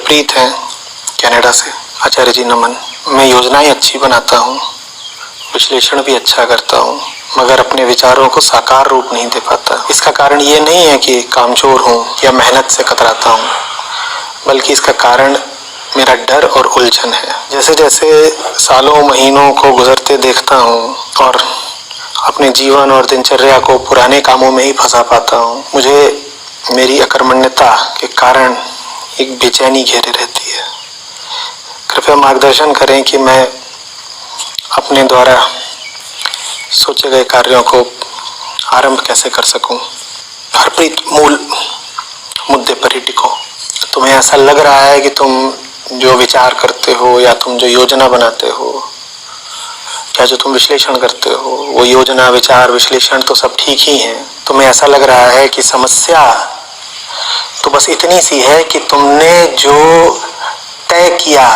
हरप्रीत हैं कनाडा से। आचार्य जी नमन। मैं योजनाएं अच्छी बनाता हूँ, विश्लेषण भी अच्छा करता हूँ, मगर अपने विचारों को साकार रूप नहीं दे पाता। इसका कारण ये नहीं है कि कामचोर हूँ या मेहनत से कतराता हूँ, बल्कि इसका कारण मेरा डर और उलझन है। जैसे जैसे सालों महीनों को गुजरते देखता हूँ और अपने जीवन और दिनचर्या को पुराने कामों में ही फंसा पाता हूँ, मुझे मेरी अकर्मण्यता के कारण एक बेचैनी घेरे रहती है। कृपया मार्गदर्शन करें कि मैं अपने द्वारा सोचे गए कार्यों को आरंभ कैसे कर सकूं। हरप्रीत, मूल मुद्दे पर ही टिको। तुम्हें ऐसा लग रहा है कि तुम जो विचार करते हो या तुम जो योजना बनाते हो या जो तुम विश्लेषण करते हो, वो योजना, विचार, विश्लेषण तो सब ठीक ही है। तुम्हें ऐसा लग रहा है कि समस्या तो बस इतनी सी है कि तुमने जो तय किया,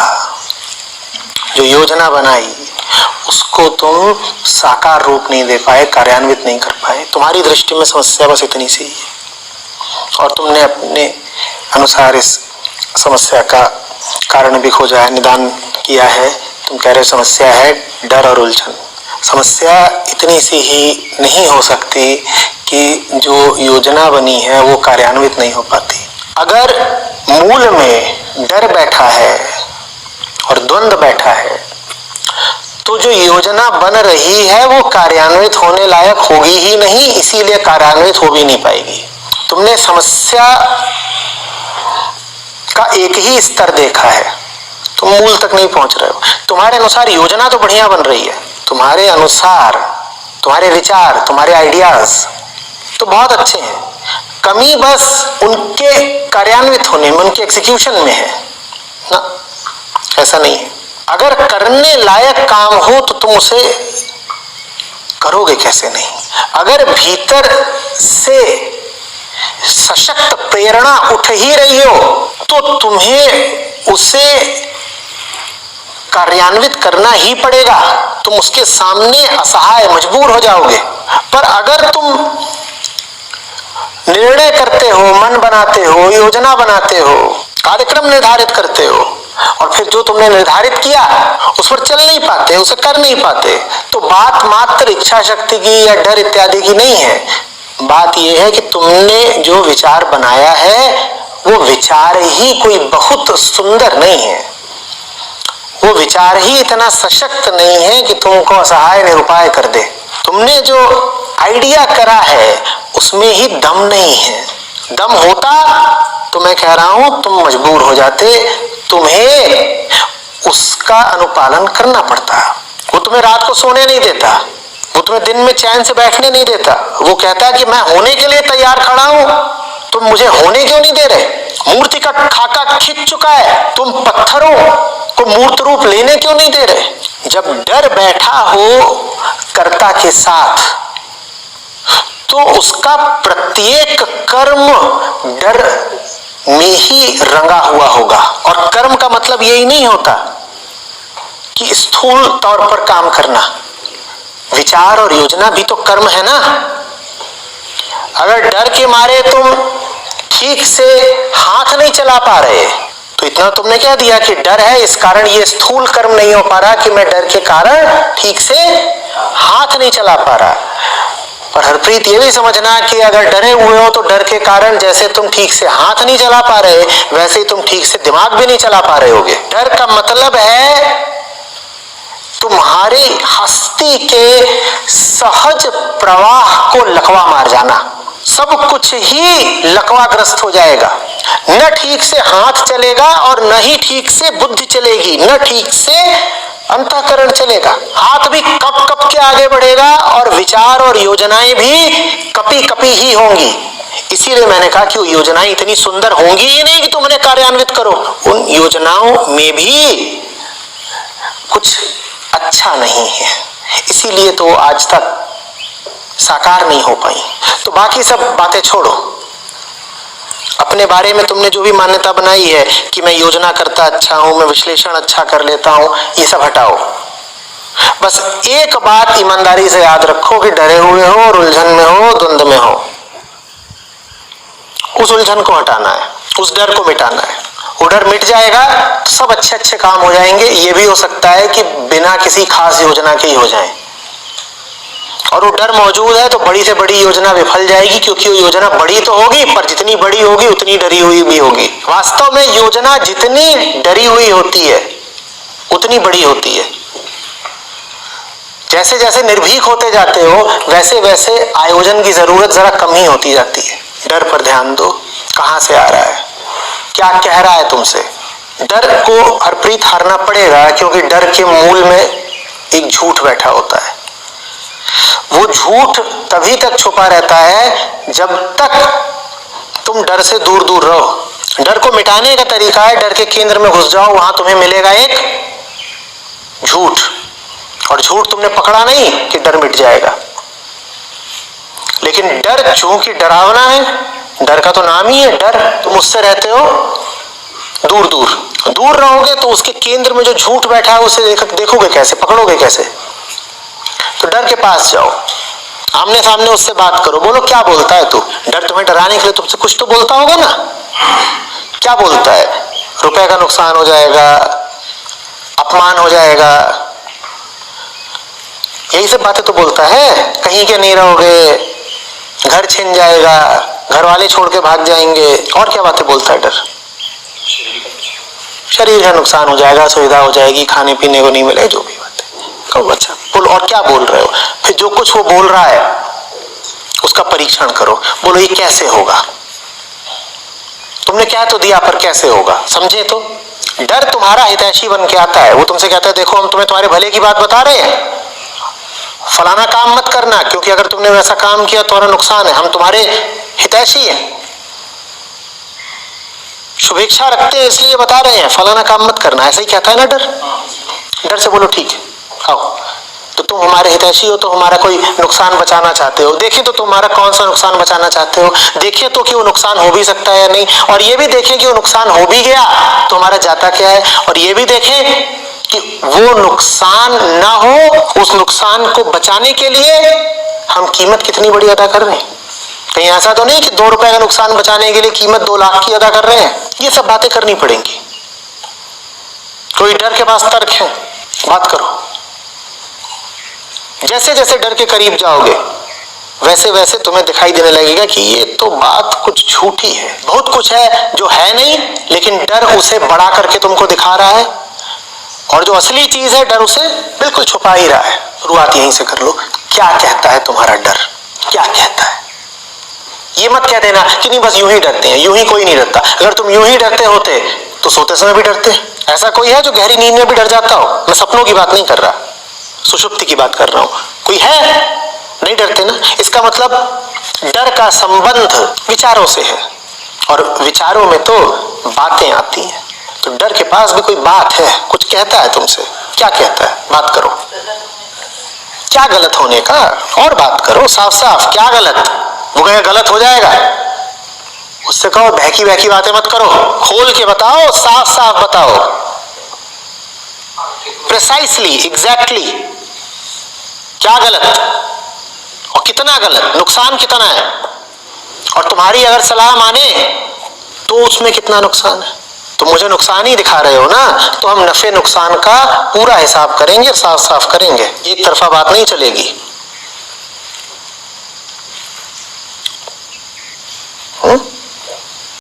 जो योजना बनाई, उसको तुम साकार रूप नहीं दे पाए, कार्यान्वित नहीं कर पाए। तुम्हारी दृष्टि में समस्या बस इतनी सी है और तुमने अपने अनुसार इस समस्या का कारण भी खोजा है, निदान किया है। तुम कह रहे हो समस्या है डर और उलझन। समस्या इतनी सी ही नहीं हो सकती कि जो योजना बनी है वो कार्यान्वित नहीं हो पाती। अगर मूल में डर बैठा है और द्वंद्व बैठा है, तो जो योजना बन रही है वो कार्यान्वित होने लायक होगी ही नहीं, इसीलिए कार्यान्वित हो भी नहीं पाएगी। तुमने समस्या का एक ही स्तर देखा है, तुम मूल तक नहीं पहुंच रहे हो। तुम्हारे अनुसार योजना तो बढ़िया बन रही है, तुम्हारे अनुसार तुम्हारे विचार, तुम्हारे आइडियाज तो बहुत अच्छे हैं, कमी बस उनके कार्यान्वित होने में, उनके एग्जीक्यूशन में है ना। ऐसा नहीं है। अगर करने लायक काम हो तो तुम उसे करोगे कैसे नहीं। अगर भीतर से सशक्त प्रेरणा उठ ही रही हो तो तुम्हें उसे कार्यान्वित करना ही पड़ेगा। तुम उसके सामने असहाय, मजबूर हो जाओगे। पर अगर तुम निर्णय करते हो, मन बनाते हो, योजना बनाते हो, कार्यक्रम निर्धारित करते हो और फिर जो तुमने निर्धारित किया उस पर चल नहीं पाते, उसे कर नहीं पाते, तो बात मात्र इच्छा शक्ति की या डर इत्यादि की नहीं है। बात यह है कि तुमने जो विचार बनाया है वो विचार ही कोई बहुत सुंदर नहीं है, वो विचार ही इतना सशक्त नहीं है कि तुमको असहाय निरुपाय कर दे। तुमने जो आइडिया करा है उसमें ही दम नहीं है। दम होता तो मैं कह रहा हूं तुम मजबूर हो जाते, तुम्हें उसका अनुपालन करना पड़ता। वो तुम्हें रात को सोने नहीं देता, वो तुम्हें दिन में चैन से बैठने नहीं देता। वो कहता कि मैं होने के लिए तैयार खड़ा हूं, तुम मुझे होने क्यों नहीं दे रहे। मूर्ति का खाका खिंच चुका है, तुम पत्थरों को मूर्त रूप लेने क्यों नहीं दे रहे। जब डर बैठा हो कर्ता के साथ तो उसका प्रत्येक कर्म डर में ही रंगा हुआ होगा। और कर्म का मतलब यही नहीं होता कि स्थूल तौर पर काम करना, विचार और योजना भी तो कर्म है ना। अगर डर के मारे तुम ठीक से हाथ नहीं चला पा रहे तो इतना तुमने कह दिया कि डर है, इस कारण ये स्थूल कर्म नहीं हो पा रहा कि मैं डर के कारण ठीक से हाथ नहीं चला पा रहा। पर हरप्रीत ये भी समझना कि अगर डरे हुए हो तो डर के कारण जैसे तुम ठीक से हाथ नहीं चला पा रहे वैसे ही तुम ठीक से दिमाग भी नहीं चला पा रहे होगे। डर का मतलब है तुम्हारी हस्ती के सहज प्रवाह को लकवा मार जाना। सब कुछ ही लकवाग्रस्त हो जाएगा, न ठीक से हाथ चलेगा और न ही ठीक से बुद्धि चलेगी, न ठीक से अंतःकरण चलेगा। हाथ भी कप कप के आगे बढ़ेगा और विचार और योजनाएं भी कपी कपी ही होंगी। इसीलिए मैंने कहा कि वो योजनाएं इतनी सुंदर होंगी ही नहीं कि तुम उन्हें कार्यान्वित करो। उन योजनाओं में भी कुछ अच्छा नहीं है, इसीलिए तो आज तक साकार नहीं हो पाई। तो बाकी सब बातें छोड़ो, अपने बारे में तुमने जो भी मान्यता बनाई है कि मैं योजना करता अच्छा हूं, मैं विश्लेषण अच्छा कर लेता हूं, ये सब हटाओ। बस एक बात ईमानदारी से याद रखो कि डरे हुए हो और उलझन में हो, द्वंद्व में हो, उस उलझन को हटाना है, उस डर को मिटाना है। वो डर मिट जाएगा तो सब अच्छे अच्छे काम हो जाएंगे। ये भी हो सकता है कि बिना किसी खास योजना के ही हो जाएं। और वो डर मौजूद है तो बड़ी से बड़ी योजना विफल जाएगी, क्योंकि वो योजना बड़ी तो होगी पर जितनी बड़ी होगी उतनी डरी हुई भी होगी। वास्तव में योजना जितनी डरी हुई होती है उतनी बड़ी होती है। जैसे जैसे निर्भीक होते जाते हो वैसे वैसे आयोजन की जरूरत जरा कम ही होती जाती है। डर पर ध्यान दो, कहां से आ रहा है, क्या कह रहा है तुमसे। डर को हरप्रीत हारना पड़ेगा, क्योंकि डर के मूल में एक झूठ बैठा होता है। वो झूठ तभी तक छुपा रहता है जब तक तुम डर से दूर दूर रहो। डर को मिटाने का तरीका है डर के केंद्र में घुस जाओ, वहां तुम्हें मिलेगा एक झूठ। और झूठ तुमने पकड़ा नहीं कि डर मिट जाएगा। लेकिन डर चूंकि डरावना है, डर का तो नाम ही है डर, तुम उससे रहते हो दूर दूर। दूर रहोगे तो उसके केंद्र में जो झूठ बैठा है उसे देखोगे कैसे, पकड़ोगे कैसे। तो डर के पास जाओ, आमने सामने उससे बात करो, बोलो क्या बोलता है तू। डर तुम्हें डराने के लिए तुमसे कुछ तो बोलता होगा ना। क्या बोलता है? रुपए का नुकसान हो जाएगा, अपमान हो जाएगा, यही सब बातें तो बोलता है। कहीं के नहीं रहोगे, घर छिन जाएगा, घर वाले छोड़ के भाग जाएंगे, और क्या बातें बोलता है डर। शरीर का नुकसान हो जाएगा, सुविधा हो जाएगी, खाने पीने को नहीं मिलेगा, जो भी बात है। कहो अच्छा बोलो, और क्या बोल रहे हो। फिर जो कुछ वो बोल रहा है उसका परीक्षण करो, बोलो ये कैसे होगा। तुमने क्या तो दिया पर कैसे होगा, समझे। तो डर तुम्हारा हितैषी बन के आता है। वो तुमसे कहता है देखो हम तुम्हें तुम्हारे भले की बात बता रहे हैं, फलाना काम मत करना, क्योंकि अगर तुमने वैसा काम किया तो तुम्हारा नुकसान है। हम तुम्हारे हितैषी हैं, शुभेच्छा रखते हैं, इसलिए बता रहे हैं फलाना काम मत करना। ऐसा ही कहता है ना डर। डर से बोलो ठीक है आओ, तो तुम हमारे हितैषी हो तो हमारा कोई नुकसान बचाना चाहते हो। देखिए तो तुम्हारा कौन सा नुकसान बचाना चाहते हो, देखिए तो कि वो नुकसान हो भी सकता है या नहीं, और ये भी देखें कि वो नुकसान हो भी गया तो हमारा जाता क्या है, और ये भी देखें कि वो नुकसान ना हो, उस नुकसान को बचाने के लिए हम कीमत कितनी बड़ी अदा कर रहे हैं। कहीं ऐसा तो नहीं कि 2 रुपए का नुकसान बचाने के लिए कीमत 2 लाख की अदा कर रहे हैं। ये सब बातें करनी पड़ेंगी। कोई डर के पास तर्क है, बात करो। जैसे जैसे डर के करीब जाओगे वैसे वैसे तुम्हें दिखाई देने लगेगा कि ये तो बात कुछ झूठी है। बहुत कुछ है जो है नहीं, लेकिन डर उसे बड़ा करके तुमको दिखा रहा है, और जो असली चीज है डर उसे बिल्कुल छुपा ही रहा है। शुरुआत यहीं से कर लो, क्या कहता है तुम्हारा डर, क्या कहता है। ये मत कह देना कि नहीं बस यूं ही डरते हैं, यूं ही कोई नहीं डरता। अगर तुम यूं ही डरते होते तो सोते समय भी डरते। ऐसा कोई है जो गहरी नींद में भी डर जाता हो? मैं सपनों की बात नहीं कर रहा, सुषुप्ति की बात कर रहा हूं। कोई है? नहीं डरते ना। इसका मतलब डर का संबंध विचारों से है, और विचारों में तो बातें आती हैं। तो डर के पास भी कोई बात है, कुछ कहता है तुमसे। क्या कहता है, बात करो। क्या गलत होने का, और बात करो साफ साफ। क्या गलत, वो कहेगा गलत हो जाएगा, उससे कहो बहकी बहकी बातें मत करो, खोल के बताओ, साफ साफ बताओ, प्रिसाइसली, एग्जैक्टली क्या गलत और कितना गलत, नुकसान कितना है, और तुम्हारी अगर सलाह माने तो उसमें कितना नुकसान है। तो मुझे नुकसान ही दिखा रहे हो ना, तो हम नफे नुकसान का पूरा हिसाब करेंगे, साफ साफ करेंगे, एक तरफा बात नहीं चलेगी।